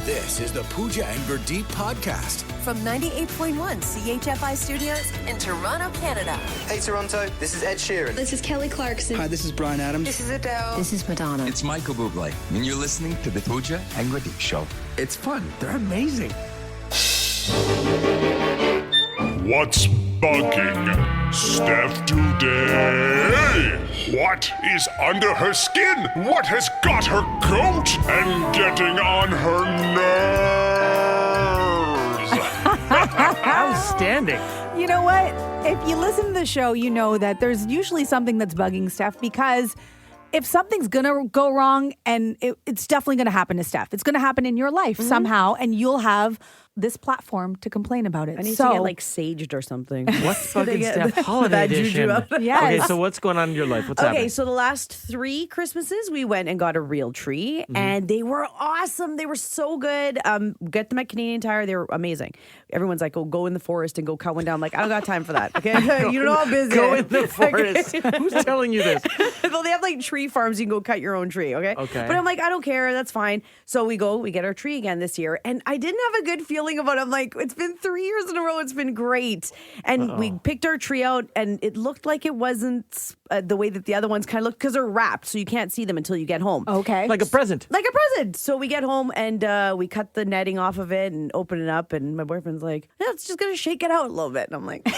This is the Pooja and Gurdeep podcast. From 98.1 CHFI Studios in Toronto, Canada. Hey Toronto, this is Ed Sheeran. This is Kelly Clarkson. Hi, this is Bryan Adams. This is Adele. This is Madonna. It's Michael Bublé, and you're listening to the Pooja and Gurdeep Show. It's fun. They're amazing. What's bugging Stef today? What is under her skin? What has got her goat and getting on her nerves? Outstanding. You know what? If you listen to the show, you know that there's usually something that's bugging Stef, because if something's going to go wrong, and it's definitely going to happen to Stef. It's going to happen in your life somehow, and you'll have this platform to complain about it. I need to get like saged or something. What's fucking Stef holiday edition? Yes. Okay, so what's going on in your life? What's happening? Okay, so the last 3 Christmases, we went and got a real tree, and they were awesome. They were so good. Get them at Canadian Tire. They were amazing. Everyone's like, oh, go in the forest and go cut one down. I'm like, I don't got time for that. Okay, you know how busy. Go in the forest. Who's telling you this? Well, they have like tree farms. You can go cut your own tree. Okay. Okay. But I'm like, I don't care. That's fine. So we get our tree again this year, and I didn't have a good feeling about it. I'm like, it's been 3 years in a row. It's been great. And we picked our tree out, and it looked like it wasn't the way that the other ones kind of looked, because they're wrapped, so you can't see them until you get home. Okay. Like a present. Like a present. So we get home, and we cut the netting off of it and open it up, and my boyfriend's like, yeah, it's just going to shake it out a little bit. And I'm like,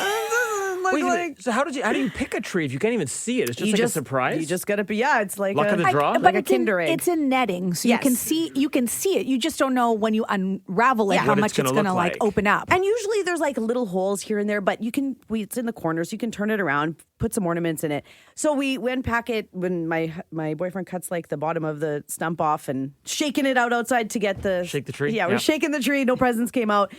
Wait a minute. So how do you pick a tree if you can't even see it? It's just a surprise? You just got to be, it's like Luck of the draw? like a Kinder egg. It's in netting, so Yes. you can see it. You just don't know when you unravel it how What much it's going to gonna like look like. open up. And usually there's like little holes here and there, but it's in the corners. You can turn it around, put some ornaments in it. So we unpack it when my boyfriend cuts like the bottom of the stump off and shaking it out outside to get Shake the tree? Yeah, we're shaking the tree. No presents came out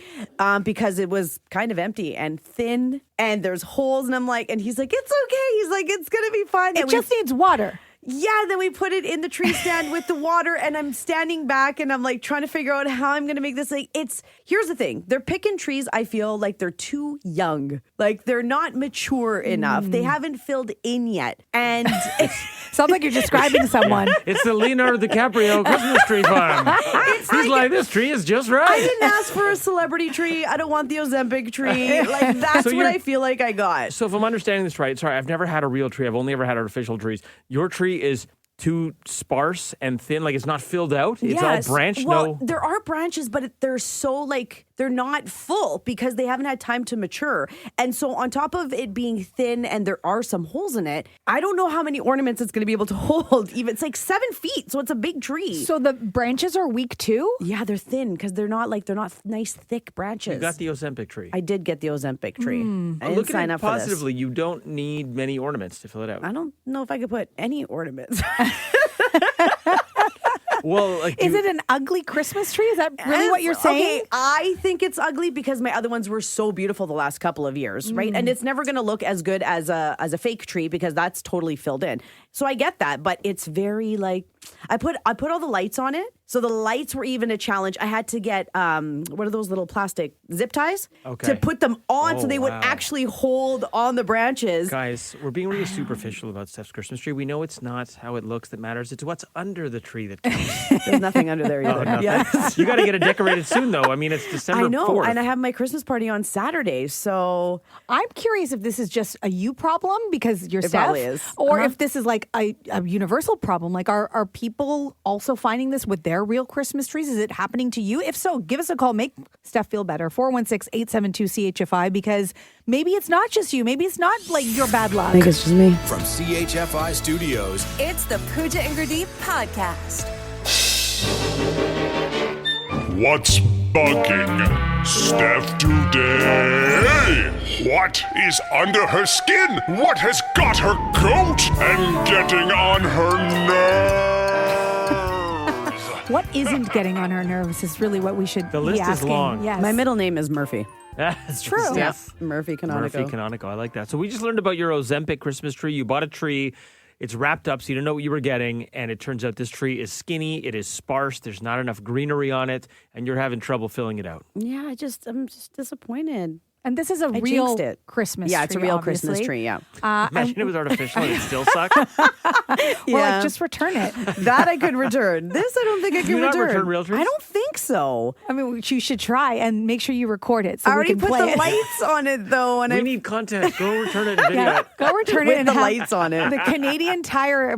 because it was kind of empty and thin, and there's holes. And I'm like, and he's like, it's okay. He's like, it's going to be fine. It just needs water. Yeah, then we put it in the tree stand with the water, and I'm standing back and I'm like trying to figure out how I'm going to make this. Like, here's the thing. They're picking trees. I feel like they're too young. Like, they're not mature enough. They haven't filled in yet. And Sounds like you're describing someone. It's the Leonardo DiCaprio Christmas tree farm. He's like, this tree is just right. I didn't ask for a celebrity tree. I don't want the Ozempic tree. Like, that's what I feel like I got. So if I'm understanding this right, sorry, I've never had a real tree. I've only ever had artificial trees. Your tree is too sparse and thin, like it's not filled out. It's all branched. Well, there are branches, but they're so like they're not full because they haven't had time to mature. And so on top of it being thin and there are some holes in it, I don't know how many ornaments it's going to be able to hold. Even it's like 7 feet, so it's a big tree. So the branches are weak too? Yeah, they're thin because they're not nice thick branches. You got the Ozempic tree. I did get the Ozempic tree. I didn't Look sign at it up for this. positively. You don't need many ornaments to fill it out. I don't know if I could put any ornaments. Well, like Is it an ugly Christmas tree? Is that really what you're saying? Okay, I think it's ugly because my other ones were so beautiful the last couple of years, right? And it's never going to look as good as a fake tree because that's totally filled in. So I get that, but it's very like I put all the lights on it. So the lights were even a challenge. I had to get what are those little plastic zip ties to put them on so they would actually hold on the branches. Guys, we're being really superficial about Stef's Christmas tree. We know it's not how it looks that matters. It's what's under the tree that counts. There's nothing under there either. Nothing. Yes. You got to get it decorated soon, though. I mean, it's December 4th. I know, and I have my Christmas party on Saturday, so I'm curious if this is just a you problem because you're Stef, probably is. Or if this is like a universal problem. Like, are people also finding this with their real Christmas trees? Is it happening to you? If so, give us a call. Make Stef feel better. 416-872-CHFI, because maybe it's not just you. Maybe it's not like your bad luck. I think it's just me. From CHFI Studios, It's the Pooja and Gurdeep podcast. What's bugging Stef today? What is under her skin? What has got her goat and getting on her nerves? What isn't getting on her nerves is really what we should The be list is asking. long. Yes. My middle name is Murphy. That's true. Stef. Yes, Murphy Canonico. Murphy Canonico. I like that. So we just learned about your Ozempic Christmas tree. You bought a tree. It's wrapped up, so you don't know what you were getting. And it turns out this tree is skinny. It is sparse. There's not enough greenery on it. And you're having trouble filling it out. Yeah, I'm just disappointed. And this is a I real jinxed it. Christmas Yeah, tree. it's a real Christmas obviously. tree, yeah. Imagine it was artificial and it still sucked. We're like, just return it. That I could return. This I don't think I can you not return. return real trees? I don't think so. I mean, you should try and make sure you record it so I already we can put play the it. lights on it though, and We I need content. Go return it and video Yeah, it. go return it with and the have lights on it. the Canadian Tire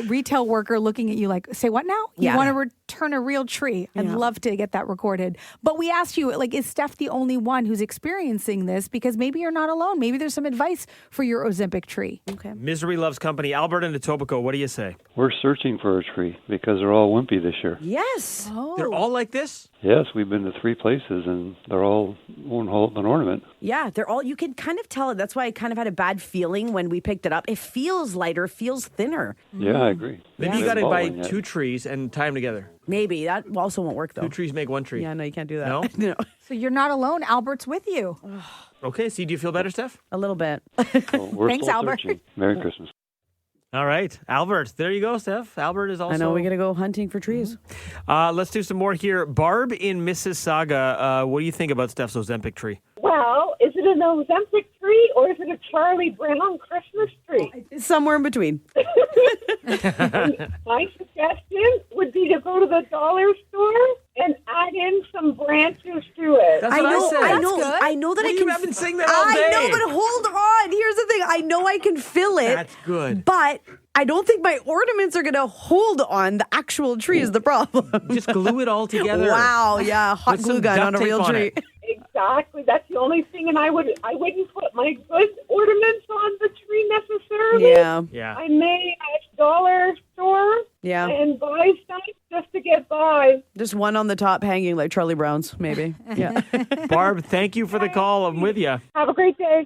retail worker looking at you like, say what now? You Yeah. want to return a real tree. I'd Yeah. love to get that recorded. But we asked you, like, is Steph the only one who's experiencing this? Because maybe you're not alone. Maybe there's some advice for your Ozempic tree. Okay. Misery loves company. Albert and Etobicoke, what do you say? We're searching for a tree because they're all wimpy this year. Yes. They're all like this? Yes, we've been to 3 places and they're all won't hold an ornament. Yeah, they're all. You can kind of tell it. That's why I kind of had a bad feeling when we picked it up. It feels lighter, feels thinner. Yeah, I agree. Maybe you got to buy 2 trees and tie them together. Maybe that also won't work though. 2 trees make 1 tree. Yeah, no, you can't do that. No? no, So you're not alone. Albert's with you. Okay, see, do you feel better, Steph? a little bit. So we're Thanks, still Albert. searching. Merry Christmas. All right, Albert. There you go, Steph. Albert is also. I know we got to go hunting for trees. Let's do some more here. Barb in Mississauga. What do you think about Steph's Ozempic tree? Well, is it an Ozempic tree or is it a Charlie Brown Christmas tree? Somewhere in between. My suggestion would be to go to the dollar store and add in some branches to it. That's what I said. I know that I You can. have been saying that all day. I know, but hold on. Here's the thing. I know I can fill it. That's good. But I don't think my ornaments are going to hold on. The actual tree is the problem. Just glue it all together. Wow. Yeah. Hot Put some glue gun duct on a tape real on tree. it. Exactly. That's the only thing, and I wouldn't put my good ornaments on the tree necessarily. Yeah. Yeah. I may at dollar store Yeah. and buy stuff just to get by. Just one on the top hanging like Charlie Brown's, maybe. Yeah. Barb, thank you for the call. I'm with you. Have a great day.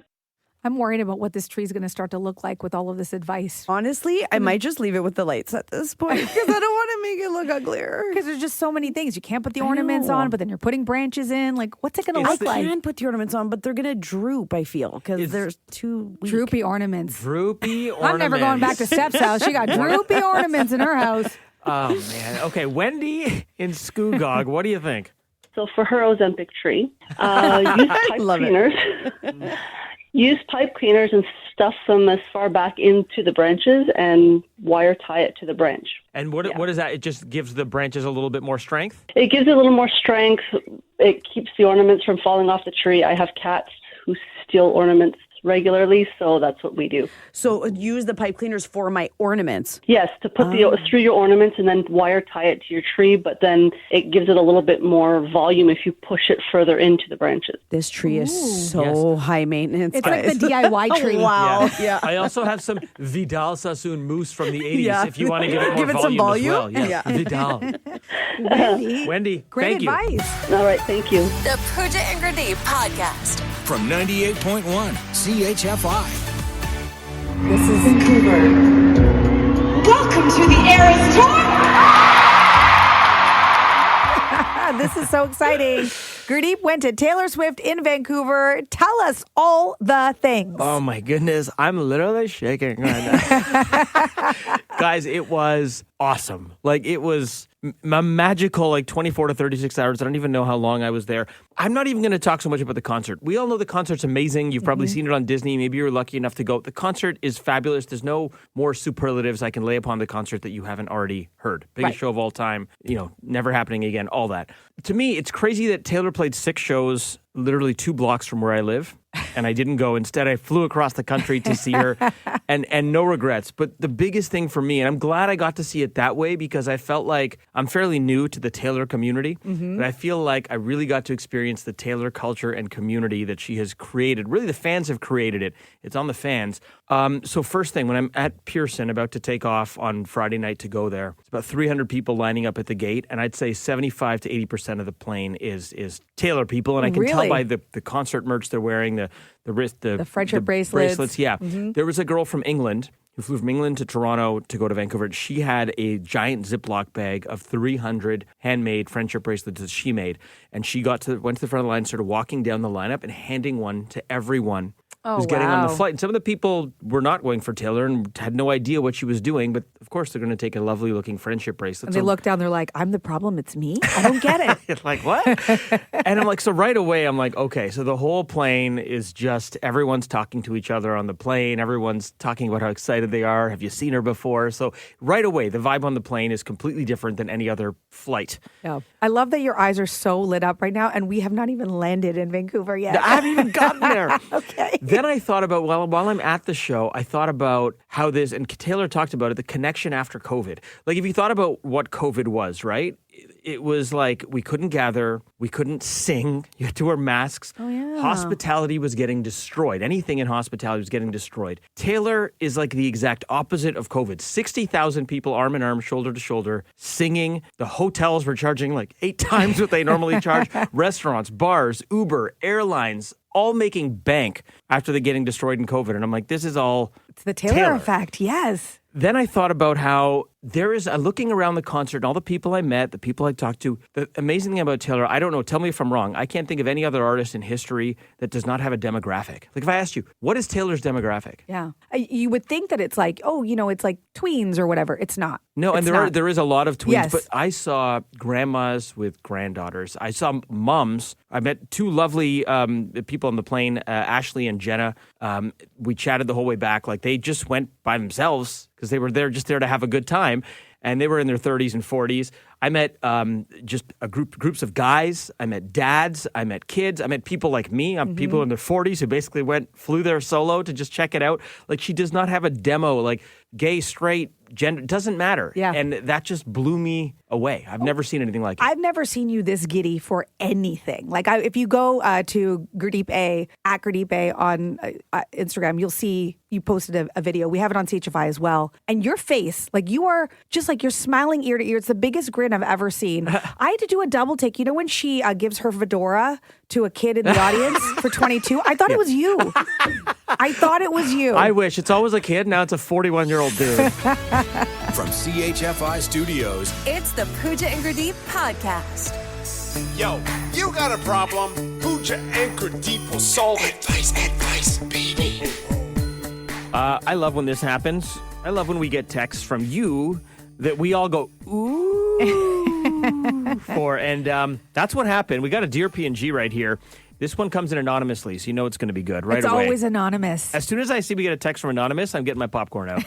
I'm worried about what this tree is going to start to look like with all of this advice. Honestly, I might just leave it with the lights at this point because I don't want to make it look uglier. Because there's just so many things. You can't put the ornaments on, but then you're putting branches in. Like, what's it going to I look like? can put the ornaments on, but they're going to droop, I feel, because they're too weak. Droopy ornaments. Droopy ornaments. I'm never going back to Steph's house. She got droopy ornaments in her house. Oh, man. Okay, Wendy in Scugog, what do you think? So for her Ozempic tree, use pipe love it. cleaners. Use pipe cleaners and stuff them as far back into the branches and wire tie it to the branch. And what is that? It just gives the branches a little bit more strength? It gives it a little more strength. It keeps the ornaments from falling off the tree. I have cats who steal ornaments regularly, so that's what we do. So use the pipe cleaners for my ornaments. Yes, to put through your ornaments and then wire tie it to your tree, but then it gives it a little bit more volume if you push it further into the branches. This tree is so high maintenance. It's like the DIY tree. Wow. Yeah. I also have some Vidal Sassoon mousse from the 80s Yeah. if you want to give it more Give it some volume as volume? well. Yeah. Vidal. Wendy, Great thank you. advice. All right, thank you. The Pooja and Gurdeep podcast. From 98.1 CHFI. This is Vancouver. Welcome to the Eras Tour. this is so exciting. Gurdeep went to Taylor Swift in Vancouver. Tell us all the things. Oh my goodness, I'm literally shaking right now. Guys, it was awesome. Like it was a magical 24 to 36 hours. I don't even know how long I was there. I'm not even going to talk so much about the concert. We all know the concert's amazing. You've probably seen it on Disney. Maybe you were lucky enough to go. The concert is fabulous. There's no more superlatives I can lay upon the concert that you haven't already heard. Biggest show of all time, never happening again, all that. To me, it's crazy that Taylor played 6 shows literally 2 blocks from where I live, and I didn't go. Instead, I flew across the country to see her, and no regrets. But the biggest thing for me, and I'm glad I got to see it that way because I felt like I'm fairly new to the Taylor community, but I feel like I really got to experience the Taylor culture and community that she has created. Really, the fans have created it. It's on the fans. So first thing, when I'm at Pearson about to take off on Friday night to go there, it's about 300 people lining up at the gate, and I'd say 75 to 80% of the plane is Taylor people, and I can tell by the concert merch they're wearing, the friendship bracelets. Yeah. There was a girl from England who flew from England to Toronto to go to Vancouver. And she had a giant Ziploc bag of 300 handmade friendship bracelets that she made. And she went to the front of the line, started walking down the lineup and handing one to everyone was getting on the wow. flight. And some of the people were not going for Taylor and had no idea what she was doing. But of course, they're going to take a lovely looking friendship bracelet. And they look down, they're like, I'm the problem, it's me? I don't get it. Like, what? And I'm like, so right away, I'm like, okay, so the whole plane is just everyone's talking to each other on the plane. Everyone's talking about how excited they are. Have you seen her before? So right away, the vibe on the plane is completely different than any other flight. Yeah. I love that your eyes are so lit up right now, and we have not even landed in Vancouver yet. I haven't even gotten there. Okay. Then I thought about, while I'm at the show, I thought about how this, and Taylor talked about it, the connection after COVID. Like, if you thought about what COVID was, right? It was like we couldn't gather, we couldn't sing, you had to wear masks. Oh, yeah. Hospitality was getting destroyed. Anything in hospitality was getting destroyed. Taylor is like the exact opposite of COVID. 60,000 people arm in arm, shoulder to shoulder, singing. The hotels were charging like 8 times what they normally charge. Restaurants, bars, Uber, airlines, all making bank after they're getting destroyed in COVID. And I'm like, this is all It's the Taylor effect, yes. Then I thought about how there is, looking around the concert and all the people I met, the people I talked to, the amazing thing about Taylor, I don't know, tell me if I'm wrong. I can't think of any other artist in history that does not have a demographic. Like if I asked you, what is Taylor's demographic? Yeah. You would think that it's like, oh, it's like tweens or whatever. It's not. No, and there is a lot of tweens, Yes. but I saw grandmas with granddaughters. I saw mums. I met 2 lovely people on the plane, Ashley and Jenna. We chatted the whole way back. Like they just went by themselves because they were just there to have a good time. And they were in their 30s and 40s. I met just groups of guys. I met dads. I met kids. I met people like me. People in their 40s who basically flew there solo to just check it out. Like she does not have a demo, like gay, straight, gender, doesn't matter. Yeah. And that just blew me away. I've never seen anything like it. I've never seen you this giddy for anything. Like if you go to Gurdeep A, at Gurdeep A on Instagram, you'll see you posted a video. We have it on CHFI as well. And your face, like you are just like you're smiling ear to ear. It's the biggest grin I've ever seen. I had to do a double take. You know when she gives her fedora to a kid in the audience for 22? I thought it was you. I thought it was you. I wish. It's always a kid. Now it's a 41-year-old dude. From CHFI Studios, It's the Pooja and Gurdeep podcast. Yo, you got a problem? Pooja and Gurdeep will solve it. Advice, baby. I love when this happens. I love when we get texts from you that we all go, ooh, for. And that's what happened. We got a Dear P&G right here. This one comes in anonymously, so you know it's going to be good right away. It's always anonymous. As soon as I see we get a text from anonymous, I'm getting my popcorn out.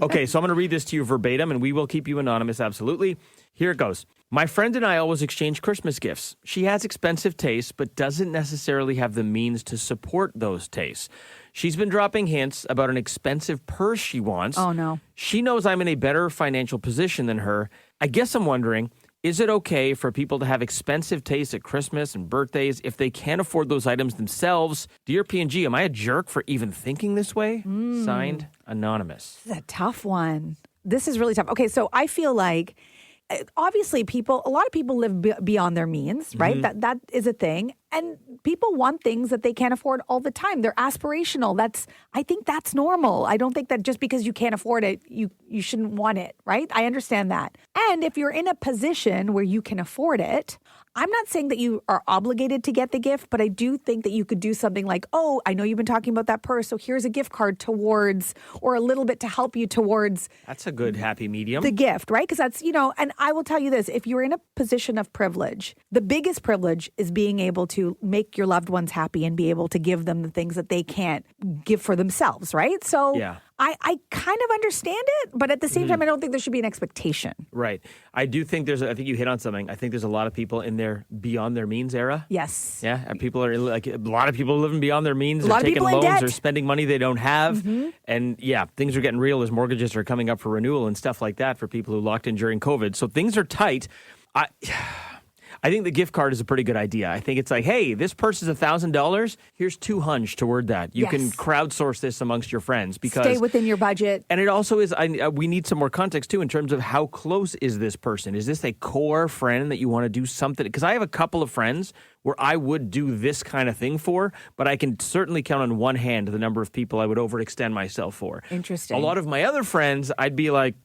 Okay, so I'm going to read this to you verbatim, and we will keep you anonymous, absolutely. Here it goes. My friend and I always exchange Christmas gifts. She has expensive tastes, but doesn't necessarily have the means to support those tastes. She's been dropping hints about an expensive purse she wants. Oh, no. She knows I'm in a better financial position than her. I guess I'm wondering, is it okay for people to have expensive tastes at Christmas and birthdays if they can't afford those items themselves? Dear P&G, am I a jerk for even thinking this way? Signed, Anonymous. This is a tough one. This is really tough. Okay, so I feel like obviously a lot of people live beyond their means, right? That is a thing. And people want things that they can't afford all the time. They're aspirational. I think that's normal. I don't think that just because you can't afford it, you shouldn't want it, right? I understand that. And if you're in a position where you can afford it, I'm not saying that you are obligated to get the gift, but I do think that you could do something like, oh, I know you've been talking about that purse, so here's a gift card towards, or a little bit to help you towards. That's a good happy medium. The gift, right? Because that's, and I will tell you this, if you're in a position of privilege, the biggest privilege is being able to make your loved ones happy and be able to give them the things that they can't give for themselves, right? So yeah. I kind of understand it, but at the same time, I don't think there should be an expectation. Right. I do think I think you hit on something. I think there's a lot of people in their beyond their means era. Yes. Yeah. And people are like, a lot of people living beyond their means. A lot They're of taking people in loans debt. or spending money they don't have. And yeah, things are getting real as mortgages are coming up for renewal and stuff like that for people who locked in during COVID. So things are tight. I think the gift card is a pretty good idea. I think it's like, hey, this purse is $1,000. Here's $200 toward that. You can crowdsource this amongst your friends because stay within your budget. And it also is. We need some more context too in terms of how close is this person? Is this a core friend that you want to do something? Because I have a couple of friends where I would do this kind of thing for, but I can certainly count on one hand the number of people I would overextend myself for. Interesting. A lot of my other friends, I'd be like,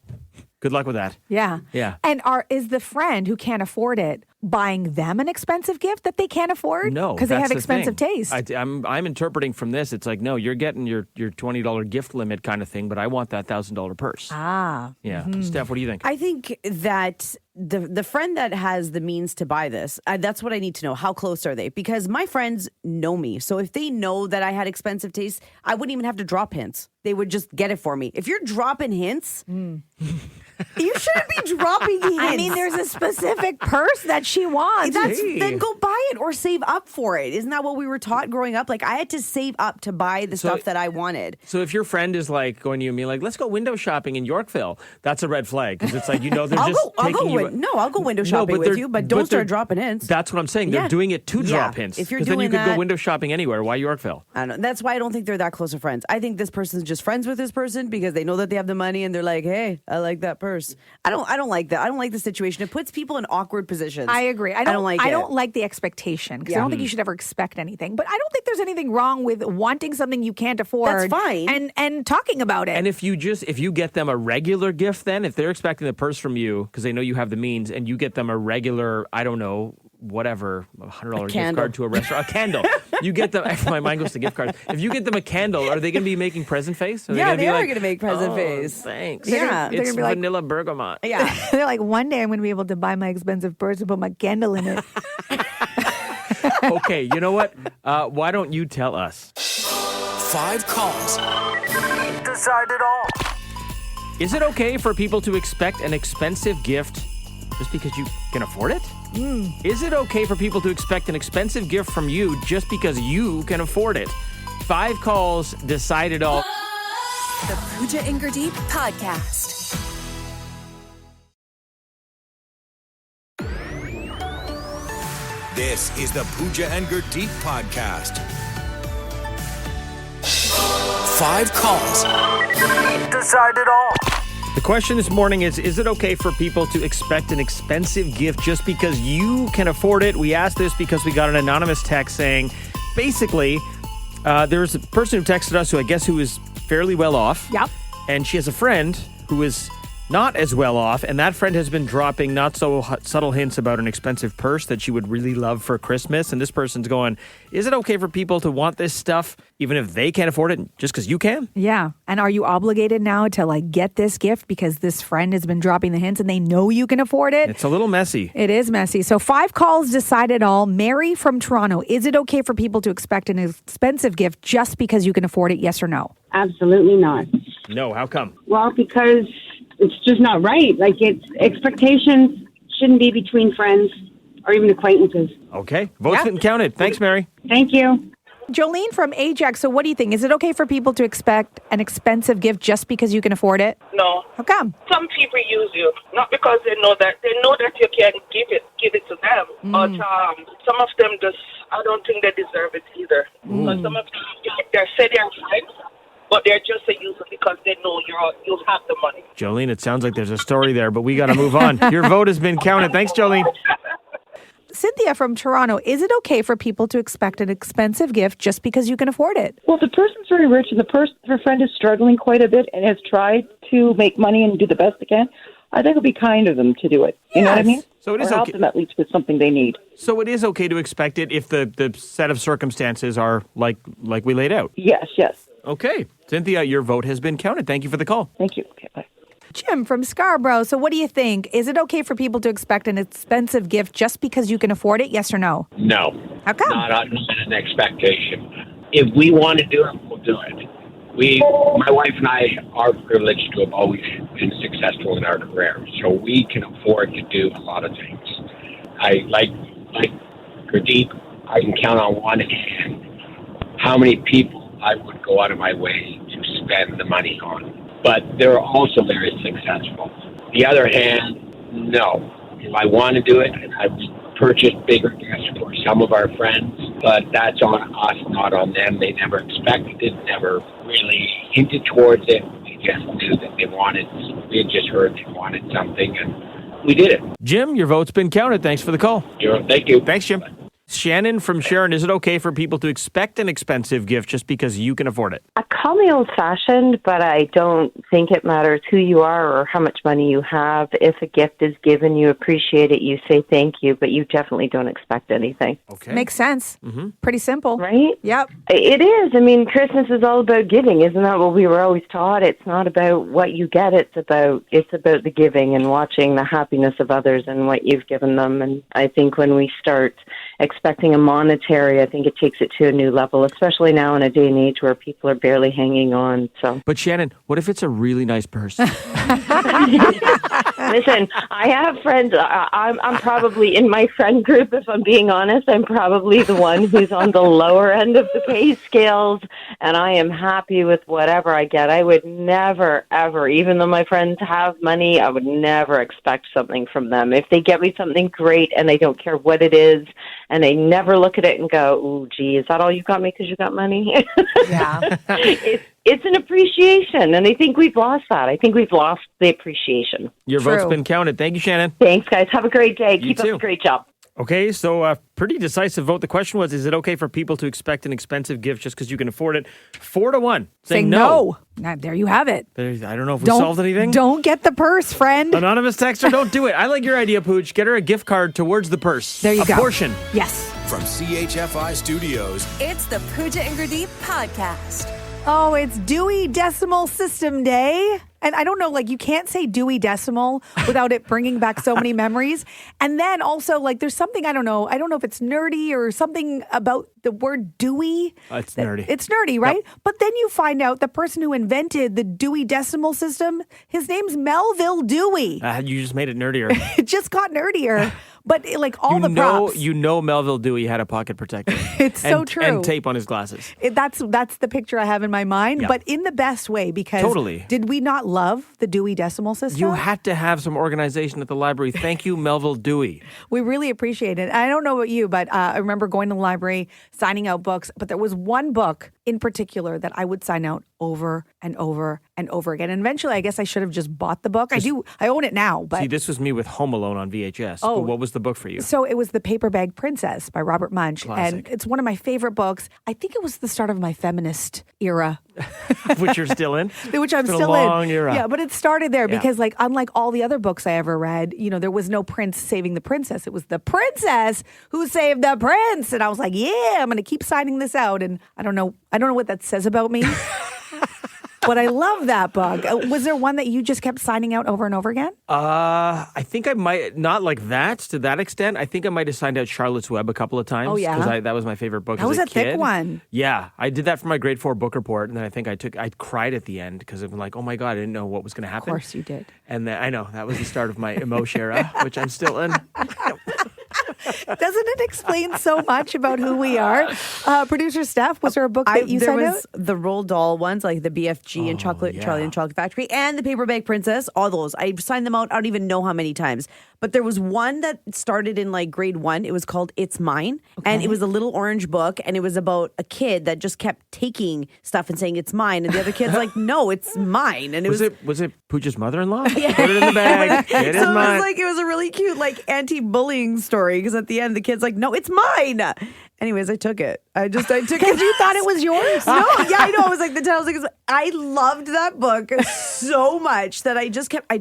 good luck with that. Yeah. Yeah. And is the friend who can't afford it buying them an expensive gift that they can't afford? No, because they that's have the expensive thing. taste. I'm interpreting from this. It's like, no, you're getting your $20 gift limit kind of thing, but I want that $1,000 purse. Yeah. Steph, what do you think? I think that the friend that has the means to buy this, that's what I need to know. How close are they? Because my friends know me. So if they know that I had expensive taste, I wouldn't even have to drop hints. They would just get it for me. If you're dropping hints, you shouldn't be dropping hints. I mean, there's a specific purse that she wants. Then go buy it or save up for it. Isn't that what we were taught growing up? Like, I had to save up to buy the stuff that I wanted. So if your friend is like going to you and being like, let's go window shopping in Yorkville, that's a red flag because it's like, they're just taking you. I'll go window shopping with you, but don't start dropping hints. That's what I'm saying. They're doing it to drop hints. If you're doing then you could go window shopping anywhere. Why Yorkville? I don't know. That's why I don't think they're that close of friends. I think this person's just friends with this person because they know that they have the money and they're like, hey, I like that purse. I don't like that. I don't like the situation. It puts people in awkward positions. I agree. I don't like the expectation because I don't think you should ever expect anything. But I don't think there's anything wrong with wanting something you can't afford. That's fine. And talking about it. And if you get them a regular gift, then if they're expecting the purse from you because they know you have the means, and you get them a regular, I don't know, whatever, $100 gift card to a restaurant, a candle. You get them. My mind goes to gift cards. If you get them a candle, are they going to be making present face? They are going to make present face. Thanks. Yeah, they're it's gonna be like, vanilla bergamot. Yeah, they're like, one day I'm going to be able to buy my expensive purse and put my candle in it. Okay, you know what? Why don't you tell us? 5 calls. Decide it all. Is it okay for people to expect an expensive gift just because you can afford it? Is it okay for people to expect an expensive gift from you just because you can afford it? 5 calls, decide it all. The Pooja and Gurdeep podcast. This is the Pooja and Gurdeep podcast. 5 calls. Decide it all. The question this morning is it okay for people to expect an expensive gift just because you can afford it? We asked this because we got an anonymous text saying, basically, there's a person who texted us who is fairly well off. Yep. And she has a friend who is not as well off, and that friend has been dropping not so subtle hints about an expensive purse that she would really love for Christmas. And this person's going, is it okay for people to want this stuff even if they can't afford it just because you can? Yeah. And are you obligated now to get this gift because this friend has been dropping the hints and they know you can afford it? It's a little messy. It is messy. So 5 calls, decide it all. Mary from Toronto, is it okay for people to expect an expensive gift just because you can afford it? Yes or no? Absolutely not. No, how come? Well, because it's just not right. Expectations shouldn't be between friends or even acquaintances. Okay. Votes been counted. Thanks, Mary. Thank you. Jolene from Ajax. So what do you think? Is it okay for people to expect an expensive gift just because you can afford it? No. How come? Some people use you, not because they know that you can give it to them. But some of them I don't think they deserve it either. Because some of them, they're friends, but they're just a user because they know you have the money. Jolene, it sounds like there's a story there, but we got to move on. Your vote has been counted. Thanks, Jolene. Cynthia from Toronto, is it okay for people to expect an expensive gift just because you can afford it? Well, if the person's very rich and her friend is struggling quite a bit and has tried to make money and do the best they can, I think it would be kind of them to do it. You know what I mean? So it is or help them at least with something they need. So it is okay to expect it if the set of circumstances are like we laid out? Yes. Okay. Cynthia, your vote has been counted. Thank you for the call. Thank you. Okay, bye. Jim from Scarborough. So what do you think? Is it okay for people to expect an expensive gift just because you can afford it? Yes or no? No. How come? Not an expectation. If we want to do it, we'll do it. My wife and I are privileged to have always been successful in our career, so we can afford to do a lot of things. I like Gurdeep, I can count on one hand how many people I would go out of my way to spend the money on. But they're also very successful. The other hand, no. If I want to do it, I've purchased bigger gifts for some of our friends, but that's on us, not on them. They never expected it, never really hinted towards it. They just knew that they wanted, we had just heard they wanted something, and we did it. Jim, your vote's been counted. Thanks for the call. Thank you. Thanks, Jim. Shannon from Sharon, is it okay for people to expect an expensive gift just because you can afford it? Call me old-fashioned, but I don't think it matters who you are or how much money you have. If a gift is given, you appreciate it, you say thank you, but you definitely don't expect anything. Okay. Makes sense. Mm-hmm. Pretty simple. Right? Yep. It is. I mean, Christmas is all about giving. Isn't that what we were always taught? It's not about what you get. It's about the giving and watching the happiness of others and what you've given them. And I think when we start expecting a monetary, I think it takes it to a new level, especially now in a day and age where people are barely hanging on. So, but Shannon, what if it's a really nice purse? Listen, I have friends. I'm probably in my friend group, if I'm being honest, I'm probably the one who's on the lower end of the pay scales, and I am happy with whatever I get. I would never, ever, even though my friends have money, I would never expect something from them. If they get me something great and they don't care what it is, and they never look at it and go, "Ooh, gee, is that all you got me because you got money?" Yeah. It's an appreciation, and I think we've lost that. I think we've lost the appreciation. Your vote's been counted. Thank you, Shannon. Thanks, guys. Have a great day. You Keep too. up the great job. Okay, so pretty decisive vote. The question was, is it okay for people to expect an expensive gift just because you can afford it? 4-1. Saying no. Now, there you have it. I don't know if we solved anything. Don't get the purse, friend. Anonymous texter, don't do it. I like your idea, Pooch. Get her a gift card towards the purse. There you go. A portion. Yes. From CHFI Studios, It's the Pooja and Gurdeep podcast. Oh, it's Dewey Decimal System Day. And I don't know, like, you can't say Dewey Decimal without it bringing back so many memories. And then also, like, there's something, I don't know if it's nerdy or something about the word Dewey. It's nerdy. It's nerdy, right? Yep. But then you find out the person who invented the Dewey Decimal System, his name's Melville Dewey. You just made it nerdier. It just got nerdier. But like all the props. You know Melville Dewey had a pocket protector. It's so true. And tape on his glasses. That's the picture I have in my mind, Yeah. but in the best way, because Totally. Did we not love the Dewey Decimal System? You had to have some organization at the library. Thank you, Melville Dewey. We really appreciate it. I don't know about you, but I remember going to the library, signing out books, but there was one book in particular that I would sign out over and over and over again. And eventually, I guess I should have just bought the book. I own it now. But See, this was me with Home Alone on VHS. Oh. But what was the book for you? So it was The Paper Bag Princess by Robert Munsch. Classic. And it's one of my favorite books. I think it was the start of my feminist era. Which you're still in? Which I'm It's been still a in. long era. Yeah, but it started there Yeah. because, like, unlike all the other books I ever read, there was no prince saving the princess. It was the princess who saved the prince. And I was like, yeah, I'm going to keep signing this out. And I don't know what that says about me. But I love that book. Was there one that you just kept signing out over and over again? I think I might, not like that, to that extent. I think I might have signed out Charlotte's Web a couple of times. Oh, yeah? Because that was my favorite book That as was a a thick kid. one. Yeah. I did that for my grade 4 book report. And then I think I cried at the end because I'm like, oh my God, I didn't know what was going to happen. Of course you did. And then, I know, that was the start of my emotion era, which I'm still in. Doesn't it explain so much about who we are? Producer Stef, was there a book that you there signed was out? the Roald Dahl ones, like the BFG and Charlie and Chocolate Factory, and the Paper Bag Princess. All those, I signed them out. I don't even know how many times. But there was one that started in like grade 1. It was called It's Mine, and it was a little orange book, and it was about a kid that just kept taking stuff and saying it's mine, and the other kid's like, no, it's mine. And was it Pooja's mother-in-law? Put it in the bag. It is so mine. it was a really cute like anti-bullying story because at the end the kid's like, no, it's mine. Anyways, I took it. I took it because you thought it was yours. No, yeah, I know. I was like the title. Like, I loved that book so much that I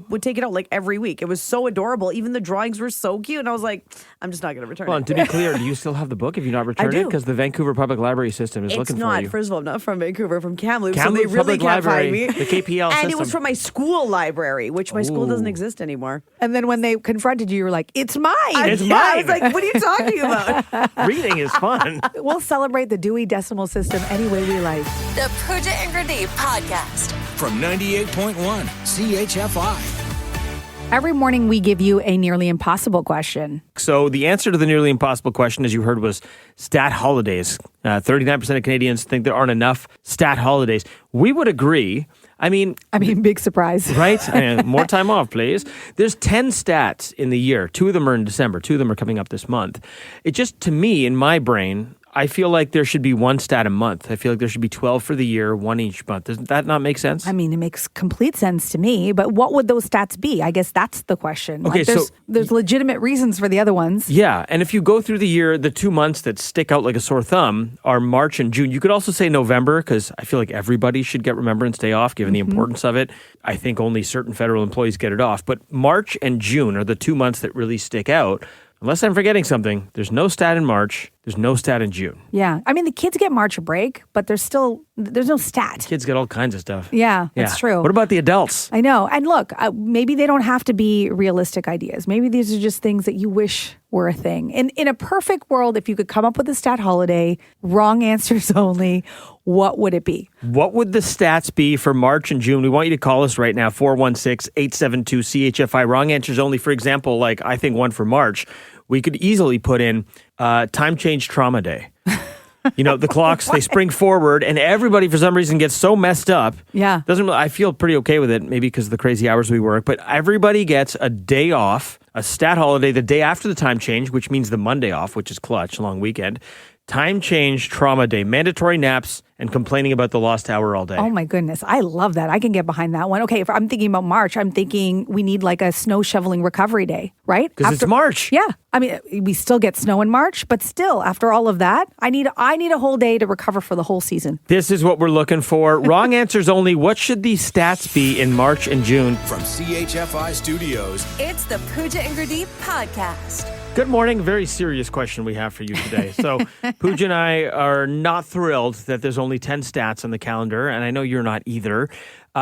would take it out like every week. It was so adorable. Even the drawings were so cute, and I was like, I'm just not going to return Well, it. and to be clear, do you still have the book if you not returned it? do. Because the Vancouver Public Library system is It's looking not. for you. First of all, I'm not from Vancouver. From Kamloops, so Kamloops they really Public can't Library, find me. the KPL and system. it was from my school library, which my school doesn't exist anymore. And then when they confronted you, you were like, it's mine. It's I mine. was like, what are you talking about? Reading is fun. We'll celebrate the Dewey Decimal System any way we like. The Pooja and Gurdeep podcast. From 98.1 CHFI. Every morning we give you a nearly impossible question. So the answer to the nearly impossible question, as you heard, was stat holidays. 39% of Canadians think there aren't enough stat holidays. We would agree. I mean, big surprise. Right? More time off, please. There's 10 stats in the year. 2 of them are in December. 2 of them are coming up this month. It just, to me, in my brain, I feel like there should be one stat a month. I feel like there should be 12 for the year, one each month. Doesn't that not make sense? I mean, it makes complete sense to me, but what would those stats be? I guess that's the question. Okay, there's legitimate reasons for the other ones. Yeah, and if you go through the year, the 2 months that stick out like a sore thumb are March and June. You could also say November, because I feel like everybody should get Remembrance Day off, given the importance of it. I think only certain federal employees get it off. But March and June are the 2 months that really stick out. Unless I'm forgetting something, there's no stat in March, there's no stat in June. Yeah. I mean, the kids get March break, but there's no stat. Kids get all kinds of stuff. Yeah, that's true. What about the adults? I know. And look, maybe they don't have to be realistic ideas. Maybe these are just things that you wish were a thing. In a perfect world, if you could come up with a stat holiday, wrong answers only, what would it be? What would the stats be for March and June? We want you to call us right now, 416-872-CHFI. Wrong answers only. For example, like I think one for March, we could easily put in time change trauma day. You know, the clocks, they spring forward and everybody for some reason gets so messed up. Yeah. I feel pretty okay with it, maybe because of the crazy hours we work, but everybody gets a day off, a stat holiday the day after the time change, which means the Monday off, which is clutch, long weekend. Time change trauma day, mandatory naps and complaining about the lost hour all day. Oh my goodness. I love that. I can get behind that one. Okay, if I'm thinking about March, I'm thinking we need like a snow shoveling recovery day, right? Because it's March. Yeah. I mean, we still get snow in March, but still, after all of that, I need a whole day to recover for the whole season. This is what we're looking for. Wrong answers only. What should these stats be in March and June? From CHFI Studios, It's the Pooja and Gurdeep podcast. Good morning. Very serious question we have for you today. So Pooja and I are not thrilled that there's only 10 stats on the calendar, and I know you're not either.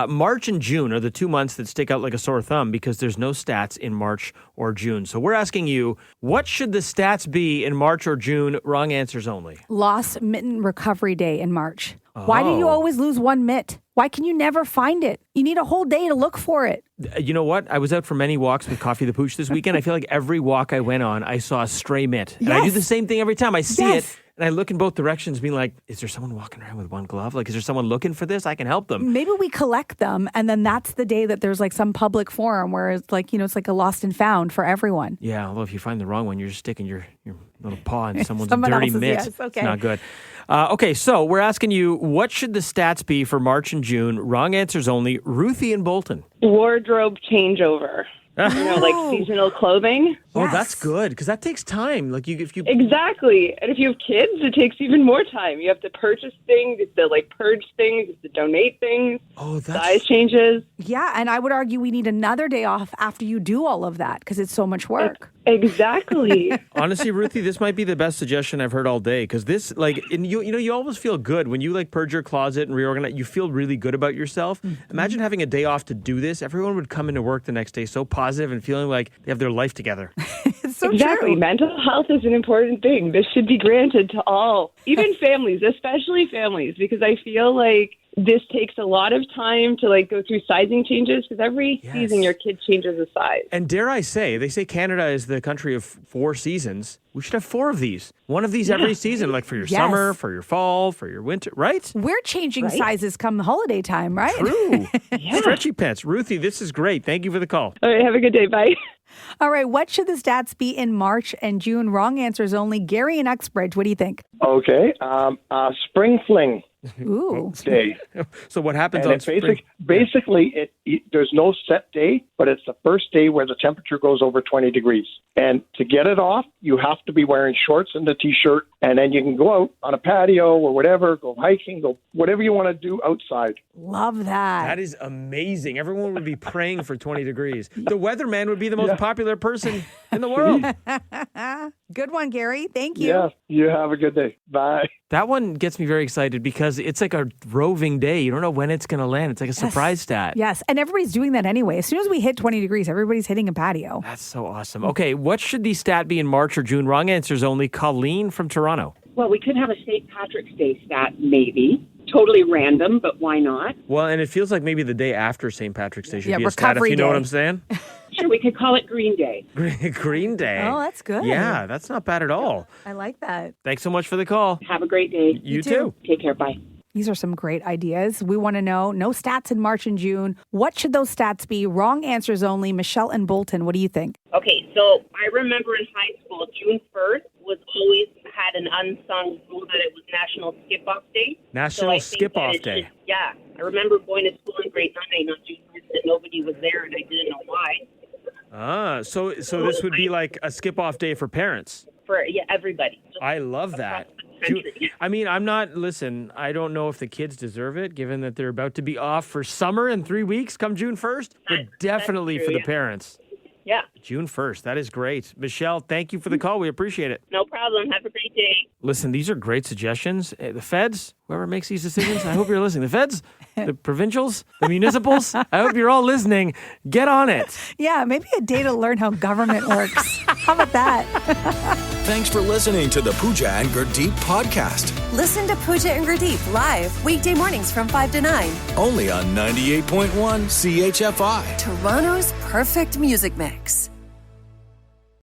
March and June are the 2 months that stick out like a sore thumb because there's no stats in March or June. So we're asking you, what should the stats be in March or June? Wrong answers only. Lost mitten recovery day in March. Why do you always lose one mitt? Why can you never find it? You need a whole day to look for it. You know what? I was out for many walks with Coffee the Pooch this weekend. I feel like every walk I went on, I saw a stray mitt. And I do the same thing every time. I see it. And I look in both directions being like, is there someone walking around with one glove? Like, is there someone looking for this? I can help them. Maybe we collect them, and then that's the day that there's like some public forum where it's like, it's like a lost and found for everyone. Yeah, although if you find the wrong one, you're just sticking your little paw in someone's Someone dirty else's, mitt. yes, okay. It's not good. Okay, so we're asking you, what should the stats be for March and June? Wrong answers only. Ruthie and Bolton. Wardrobe changeover. Like seasonal clothing. Oh, that's good because that takes time. Like if you Exactly, and if you have kids, it takes even more time. You have to purchase things, you have to purge things, you have to donate things. Oh, that's size changes. Yeah, and I would argue we need another day off after you do all of that because it's so much work. Exactly. Honestly, Ruthie, this might be the best suggestion I've heard all day because this, and you always feel good when you purge your closet and reorganize. You feel really good about yourself. Mm-hmm. Imagine having a day off to do this. Everyone would come into work the next day so positive and feeling like they have their life together. It's so exactly. true. Mental health is an important thing. This should be granted to all, even families, especially families, because I feel like this takes a lot of time to go through sizing changes because every season your kid changes a size. And dare I say, they say Canada is the country of 4 seasons. We should have 4 of these. One of these every season, like for your summer, for your fall, for your winter, right? We're changing sizes come holiday time, right? True. Stretchy pants. Ruthie, this is great. Thank you for the call. All right, have a good day. Bye. All right, what should the stats be in March and June? Wrong answers only. Gary in Uxbridge, what do you think? Okay, spring fling. Ooh. Day. So what happens and on spring? Basically, there's no set day, but it's the first day where the temperature goes over 20 degrees. And to get it off, you have to be wearing shorts and a T-shirt, and then you can go out on a patio or whatever, go hiking, go whatever you want to do outside. Love that. That is amazing. Everyone would be praying for 20 degrees. The weatherman would be the most popular person in the world. Good one, Gary. Thank you. Yeah, you have a good day. Bye. That one gets me very excited because it's like a roving day. You don't know when it's going to land. It's like a surprise stat. Yes, and everybody's doing that anyway. As soon as we hit 20 degrees, everybody's hitting a patio. That's so awesome. Okay, what should the stat be in March or June? Wrong answers only. Colleen from Toronto. Well, we could have a St. Patrick's Day stat, maybe. Totally random, but why not? Well, and it feels like maybe the day after St. Patrick's Day should be a recovery stat, if you know day. what I'm saying. Sure, we could call it Green Day. Green Day. Oh, that's good. Yeah, that's not bad at all. I like that. Thanks so much for the call. Have a great day. You too. Take care. Bye. These are some great ideas. We want to know, no stats in March and June. What should those stats be? Wrong answers only. Michelle and Bolton, what do you think? Okay, so I remember in high school, June 1st was always had an unsung rule that it was National Skip-Off Day. National Skip-Off Day. Yeah. I remember going to school in grade 9 on June 1st and nobody was there and I didn't know why. So this would be like a skip-off day for parents. For everybody. I love that. I mean, I don't know if the kids deserve it, given that they're about to be off for summer in 3 weeks come June 1st, but definitely true, for the parents. Yeah. June 1st. That is great. Michelle, thank you for the call. We appreciate it. No problem. Have a great day. Listen, these are great suggestions. The feds, whoever makes these decisions, I hope you're listening. The feds, the provincials, the municipals, I hope you're all listening. Get on it. Yeah, maybe a day to learn how government works. How about that? Thanks for listening to the Pooja and Gurdeep podcast. Listen to Pooja and Gurdeep live weekday mornings from 5 to 9. Only on 98.1 CHFI. Toronto's perfect music mix.